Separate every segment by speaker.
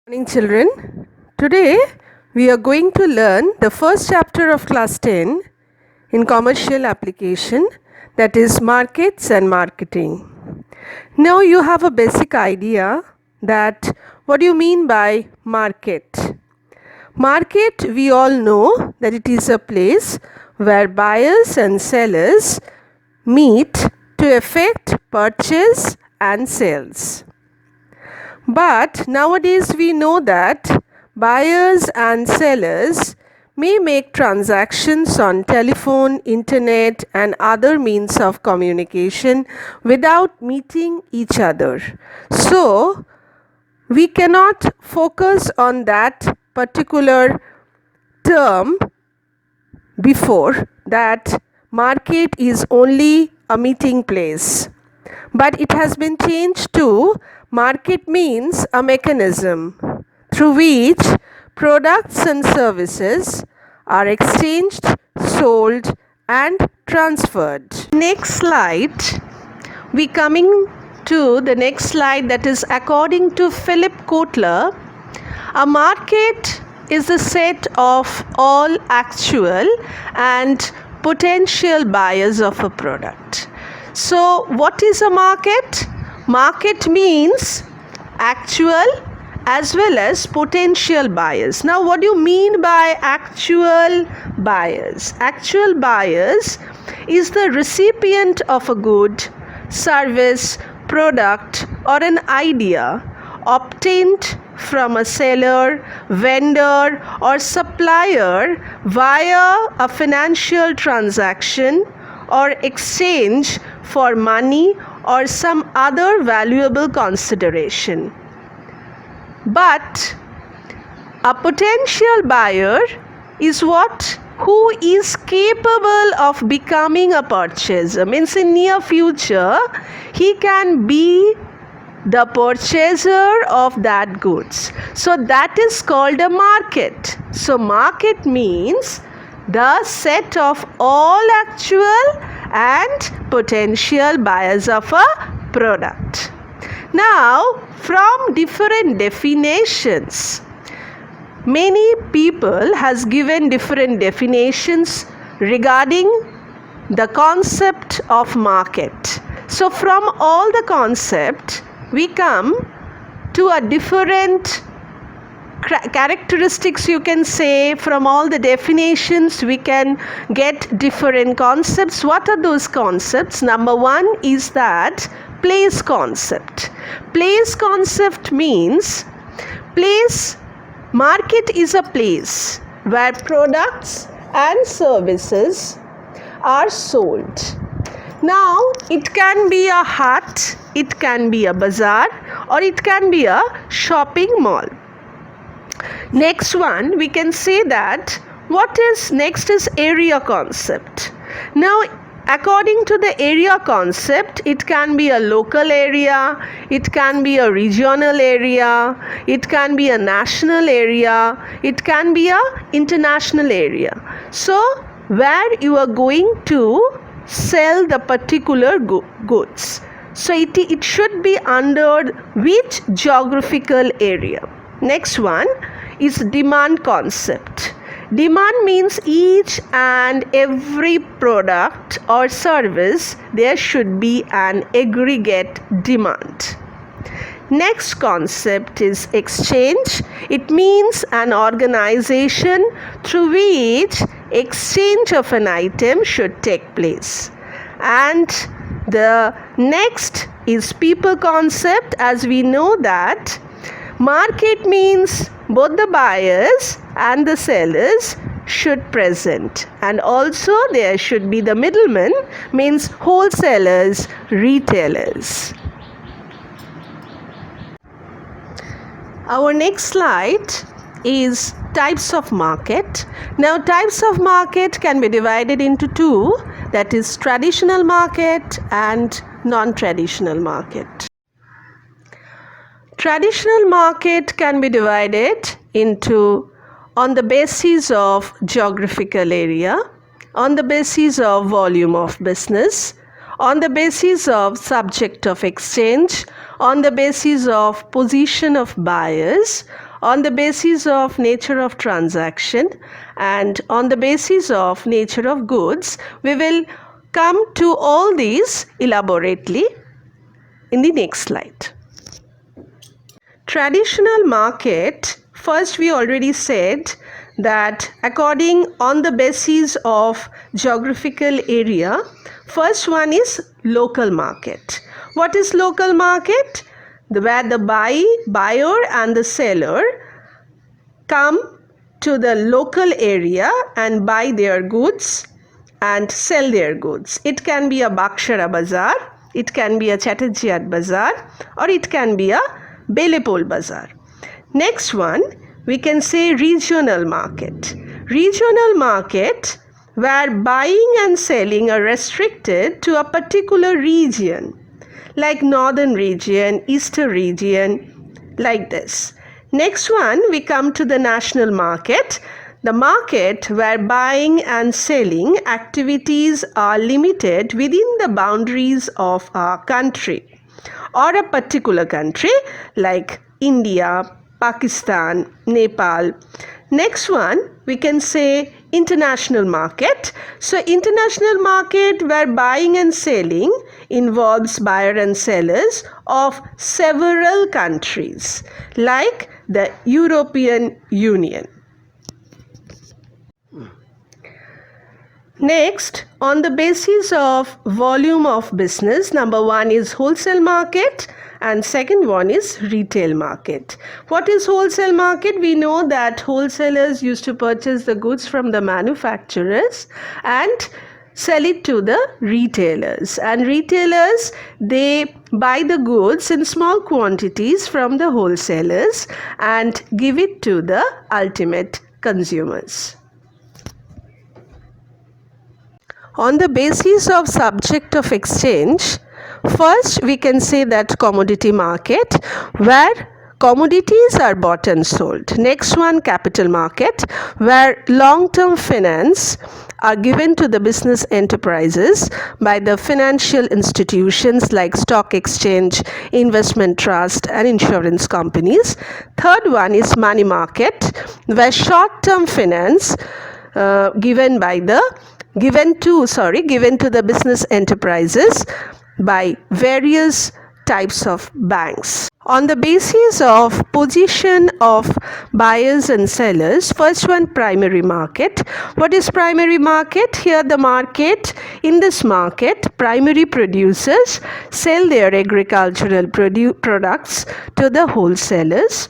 Speaker 1: Morning, children. Today we are going to learn the first chapter of class 10 in commercial application, that is markets and marketing. Now you have a basic idea that what do you mean by market? Market, we all know that it is a place where buyers and sellers meet to effect purchase and sales. But nowadays we know that buyers and sellers may make transactions on telephone, internet, and other means of communication without meeting each other. So, we cannot focus on that particular term before that market is only a meeting place. But it has been changed to market means a mechanism through which products and services are exchanged, sold, and transferred. Next slide, we coming to the next slide, that is according to Philip Kotler, a market is a set of all actual and potential buyers of a product. So, what is a market? Market means actual as well as potential buyers. Now, what do you mean by actual buyers? Actual buyers is the recipient of a good, service, product, or an idea obtained from a seller, vendor, or supplier via a financial transaction or exchange for money or some other valuable consideration. But a potential buyer is who is capable of becoming a purchaser. Means in near future he can be the purchaser of that goods. So that is called a market. So market means the set of all actual and potential buyers of a product. Now, from different definitions, many people has given different definitions regarding the concept of market. So from all the concept, we come to a different characteristics, you can say. From all the definitions we can get different concepts. What are those concepts? Number one is that place concept. Place concept means market is a place where products and services are sold. Now it can be a hut, it can be a bazaar, or it can be a shopping mall. Next one, we can say that next is area concept. Now, according to the area concept, it can be a local area, it can be a regional area, it can be a national area, it can be a international area. So, where you are going to sell the particular goods. So, it should be under which geographical area. Next one is demand concept. Demand means each and every product or service, there should be an aggregate demand. Next concept is exchange. It means an organization through which exchange of an item should take place. And the next is people concept. As we know that market means both the buyers and the sellers should present, and also there should be the middlemen, means wholesalers, retailers. Our next slide is types of market. Now types of market can be divided into two, that is traditional market and non-traditional market. Traditional market can be divided into on the basis of geographical area, on the basis of volume of business, on the basis of subject of exchange, on the basis of position of buyers, on the basis of nature of transaction and on the basis of nature of goods. We will come to all these elaborately in the next slide. Traditional market, first we already said that according on the basis of geographical area, first one is local market. What is local market? Where the buyer and the seller come to the local area and buy their goods and sell their goods. It can be a Bakshara Bazaar, it can be a Chatterjee Bazaar, or it can be a Belepol Bazaar. Next one, we can say regional market. Regional market where buying and selling are restricted to a particular region, like northern region, eastern region, like this. Next one, we come to the national market, the market where buying and selling activities are limited within the boundaries of our country or a particular country like India, Pakistan, Nepal. Next one, we can say international market. So international market where buying and selling involves buyer and sellers of several countries like the European Union. Next, on the basis of volume of business, number one is wholesale market and second one is retail market. What is wholesale market? We know that wholesalers used to purchase the goods from the manufacturers and sell it to the retailers, and retailers, they buy the goods in small quantities from the wholesalers and give it to the ultimate consumers. On the basis of subject of exchange, first we can say that commodity market where commodities are bought and sold. Next one, capital market where long-term finance are given to the business enterprises by the financial institutions like stock exchange, investment trust and insurance companies. Third one is money market where short-term finance given to the business enterprises by various types of banks. On the basis of position of buyers and sellers, first one, primary market. What is primary market? Here the market, in this market, primary producers sell their agricultural products to the wholesalers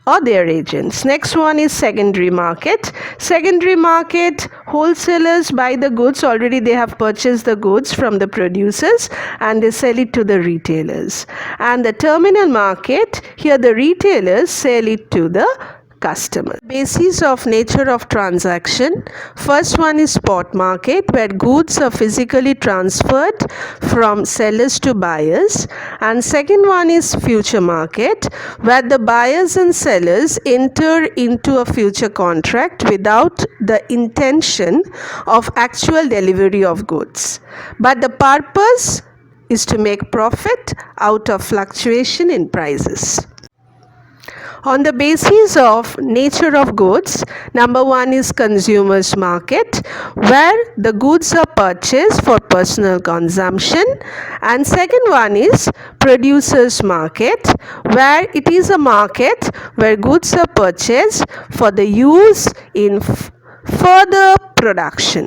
Speaker 1: or their agents. Next one is secondary market. Secondary market, wholesalers buy the goods, already they have purchased the goods from the producers and they sell it to the retailers. And the terminal market, here the retailers sell it to the customer. Basis of nature of transaction, first one is spot market where goods are physically transferred from sellers to buyers, and second one is future market where the buyers and sellers enter into a future contract without the intention of actual delivery of goods, but the purpose is to make profit out of fluctuation in prices. On the basis of nature of goods, number one is consumers market where the goods are purchased for personal consumption, and second one is producers market where it is a market where goods are purchased for the use in further production.